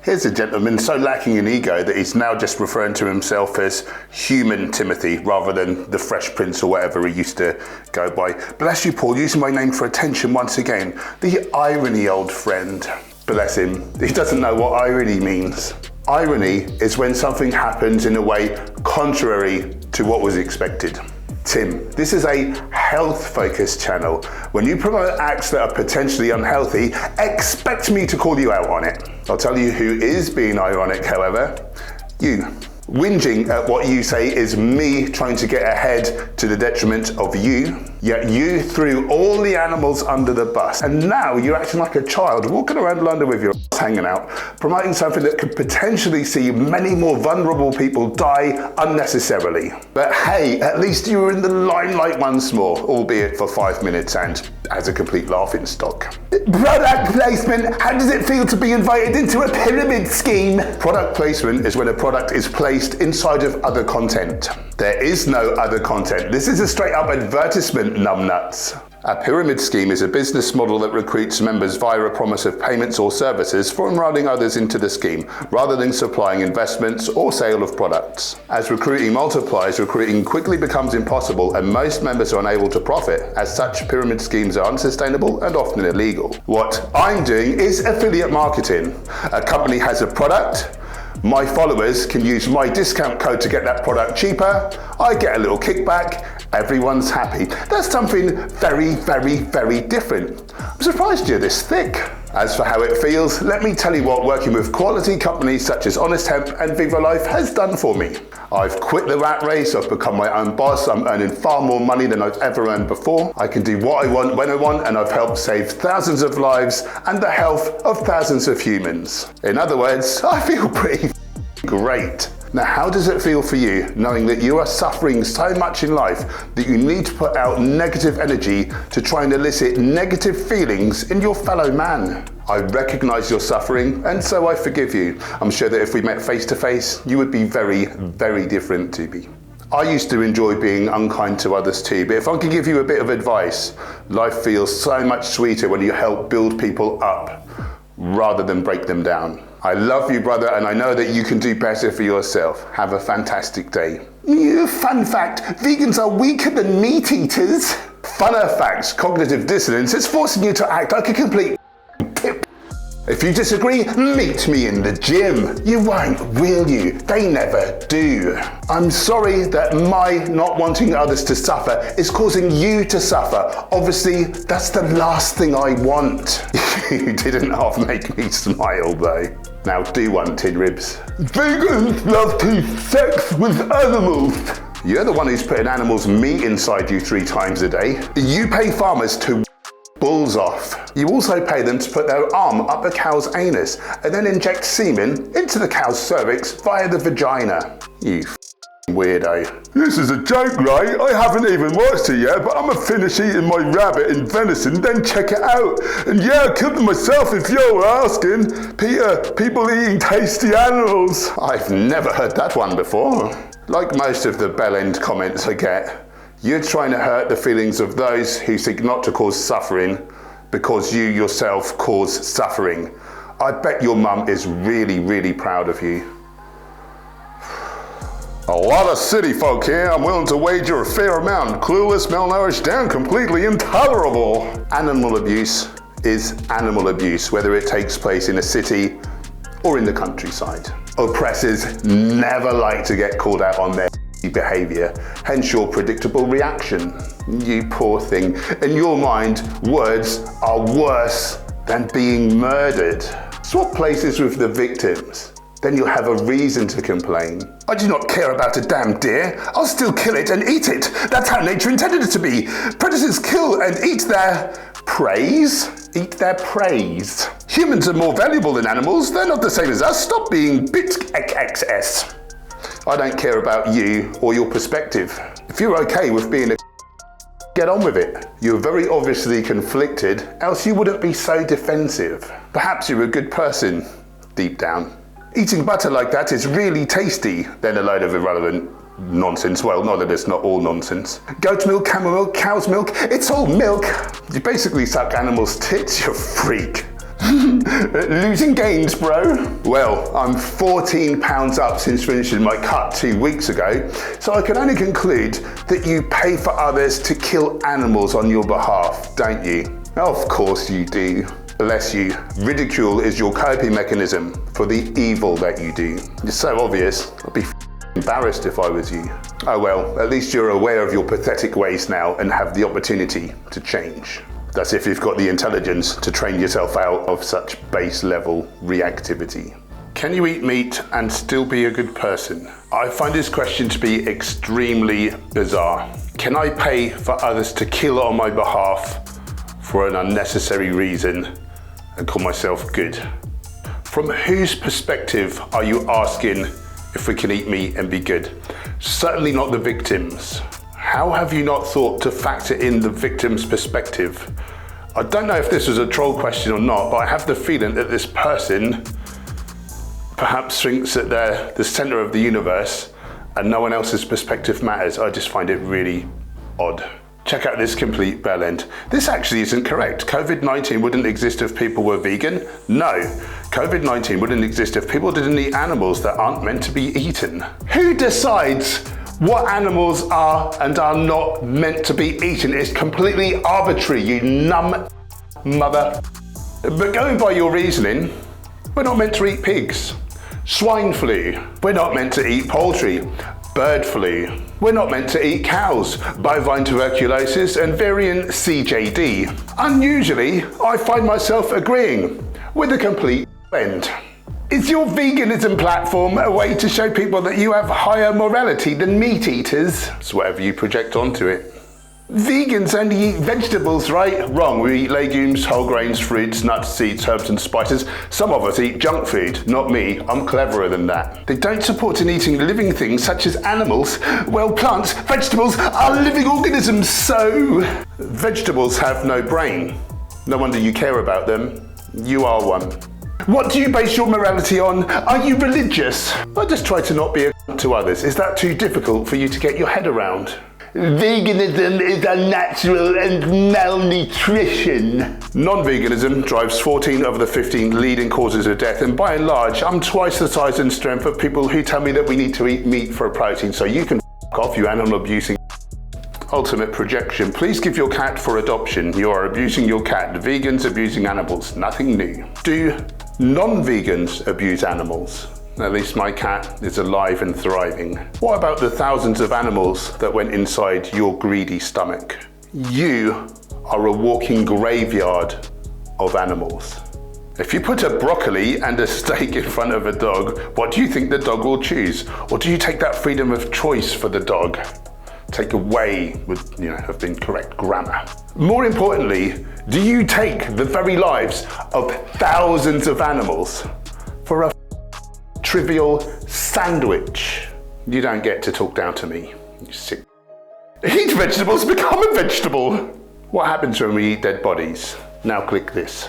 Here's a gentleman so lacking in ego that he's now just referring to himself as human Timothy rather than the Fresh Prince or whatever he used to go by. Bless you, Paul, using my name for attention once again. The irony, old friend. Bless him. He doesn't know what irony means. Irony is when something happens in a way contrary to what was expected. Tim, this is a health-focused channel. When you promote acts that are potentially unhealthy, expect me to call you out on it. I'll tell you who is being ironic, however. You. Whinging at what you say is me trying to get ahead to the detriment of you, yet you threw all the animals under the bus. And now you're acting like a child, walking around London with your ass hanging out, promoting something that could potentially see many more vulnerable people die unnecessarily. But hey, at least you were in the limelight once more, albeit for 5 minutes and as a complete laughing stock. Product placement, how does it feel to be invited into a pyramid scheme? Product placement is when a product is placed inside of other content. There is no other content. This is a straight up advertisement, numbnuts. A pyramid scheme is a business model that recruits members via a promise of payments or services for enrolling others into the scheme, rather than supplying investments or sale of products. As recruiting multiplies, recruiting quickly becomes impossible and most members are unable to profit. As such, pyramid schemes are unsustainable and often illegal. What I'm doing is affiliate marketing. A company has a product, my followers can use my discount code to get that product cheaper, I get a little kickback, everyone's happy. That's something very, very, very different. I'm surprised you're this thick. As for how it feels, let me tell you what working with quality companies such as Honest Hemp and Viva Life has done for me. I've quit the rat race, I've become my own boss, I'm earning far more money than I've ever earned before. I can do what I want when I want, and I've helped save thousands of lives and the health of thousands of humans. In other words, I feel pretty great. Now, how does it feel for you knowing that you are suffering so much in life that you need to put out negative energy to try and elicit negative feelings in your fellow man? I recognize your suffering and so I forgive you. I'm sure that if we met face to face, you would be very, very different to me. I used to enjoy being unkind to others too, but if I could give you a bit of advice, life feels so much sweeter when you help build people up rather than break them down. I love you, brother, and I know that you can do better for yourself. Have a fantastic day. Fun fact, vegans are weaker than meat eaters. Funner facts, cognitive dissonance is forcing you to act like a complete pip. If you disagree, meet me in the gym. You won't, will you? They never do. I'm sorry that my not wanting others to suffer is causing you to suffer. Obviously, that's the last thing I want. You didn't half make me smile though. Now do one, tin ribs. Vegans love to have sex with animals. You're the one who's putting animals' meat inside you 3 times a day. You pay farmers to bulls off. You also pay them to put their arm up a cow's anus and then inject semen into the cow's cervix via the vagina. You weirdo. This is a joke, right? I haven't even watched it yet, but I'm gonna finish eating my rabbit and venison, then check it out. And yeah, I killed them myself if you were asking. Peter, people eating tasty animals. I've never heard that one before. Like most of the bell-end comments I get, you're trying to hurt the feelings of those who seek not to cause suffering because you yourself cause suffering. I bet your mum is really, really proud of you. A lot of city folk here, I'm willing to wager a fair amount. Clueless, malnourished, and completely intolerable. Animal abuse is animal abuse, whether it takes place in a city or in the countryside. Oppressors never like to get called out on their behaviour, hence your predictable reaction. You poor thing. In your mind, words are worse than being murdered. Swap places with the victims. Then you'll have a reason to complain. I do not care about a damn deer. I'll still kill it and eat it. That's how nature intended it to be. Predators kill and eat their praise. Eat their praise. Humans are more valuable than animals. They're not the same as us. Stop being XXS. I don't care about you or your perspective. If you're okay with being a get on with it. You're very obviously conflicted, else you wouldn't be so defensive. Perhaps you're a good person, deep down. Eating butter like that is really tasty, then a load of irrelevant nonsense. Well, not that it's not all nonsense. Goat milk, camel milk, cow's milk, it's all milk. You basically suck animals' tits, you freak. Losing gains, bro. Well, I'm 14 pounds up since finishing my cut 2 weeks ago, so I can only conclude that you pay for others to kill animals on your behalf, don't you? Of course you do. Bless you. Ridicule is your coping mechanism for the evil that you do. It's so obvious. I'd be embarrassed if I was you. Oh well, at least you're aware of your pathetic ways now and have the opportunity to change. That's if you've got the intelligence to train yourself out of such base level reactivity. Can you eat meat and still be a good person? I find this question to be extremely bizarre. Can I pay for others to kill on my behalf for an unnecessary reason and call myself good? From whose perspective are you asking if we can eat meat and be good? Certainly not the victims. How have you not thought to factor in the victim's perspective? I don't know if this was a troll question or not, but I have the feeling that this person perhaps thinks that they're the center of the universe and no one else's perspective matters. I just find it really odd. Check out this complete bell end. This actually isn't correct. COVID-19 wouldn't exist if people were vegan. No, COVID-19 wouldn't exist if people didn't eat animals that aren't meant to be eaten. Who decides what animals are and are not meant to be eaten? It's completely arbitrary, you numb mother. But going by your reasoning, we're not meant to eat pigs. Swine flu, we're not meant to eat poultry. Bird flu, we're not meant to eat cows. Bovine tuberculosis and variant CJD. Unusually, I find myself agreeing with a complete end. Is your veganism platform a way to show people that you have higher morality than meat eaters? It's whatever you project onto it. Vegans only eat vegetables, right? Wrong, we eat legumes, whole grains, fruits, nuts, seeds, herbs and spices. Some of us eat junk food, not me, I'm cleverer than that. They don't support in eating living things such as animals. Well, plants, vegetables are living organisms, so vegetables have no brain. No wonder you care about them. You are one. What do you base your morality on? Are you religious? I just try to not be a to others. Is that too difficult for you to get your head around? Veganism is unnatural and malnutrition. Non-veganism drives 14 of the 15 leading causes of death, and by and large, I'm twice the size and strength of people who tell me that we need to eat meat for a protein, so you can f*** off, you animal abusing. Ultimate projection. Please give your cat for adoption. You are abusing your cat. Vegans abusing animals. Nothing new. Do non-vegans abuse animals? At least my cat is alive and thriving. What about the thousands of animals that went inside your greedy stomach? You are a walking graveyard of animals. If you put a broccoli and a steak in front of a dog, what do you think the dog will choose? Or do you take that freedom of choice for the dog? Take away would, have been correct grammar. More importantly, do you take the very lives of thousands of animals for a trivial sandwich? You don't get to talk down to me, you sick. Eat vegetables, become a vegetable. What happens when we eat dead bodies? Now click this.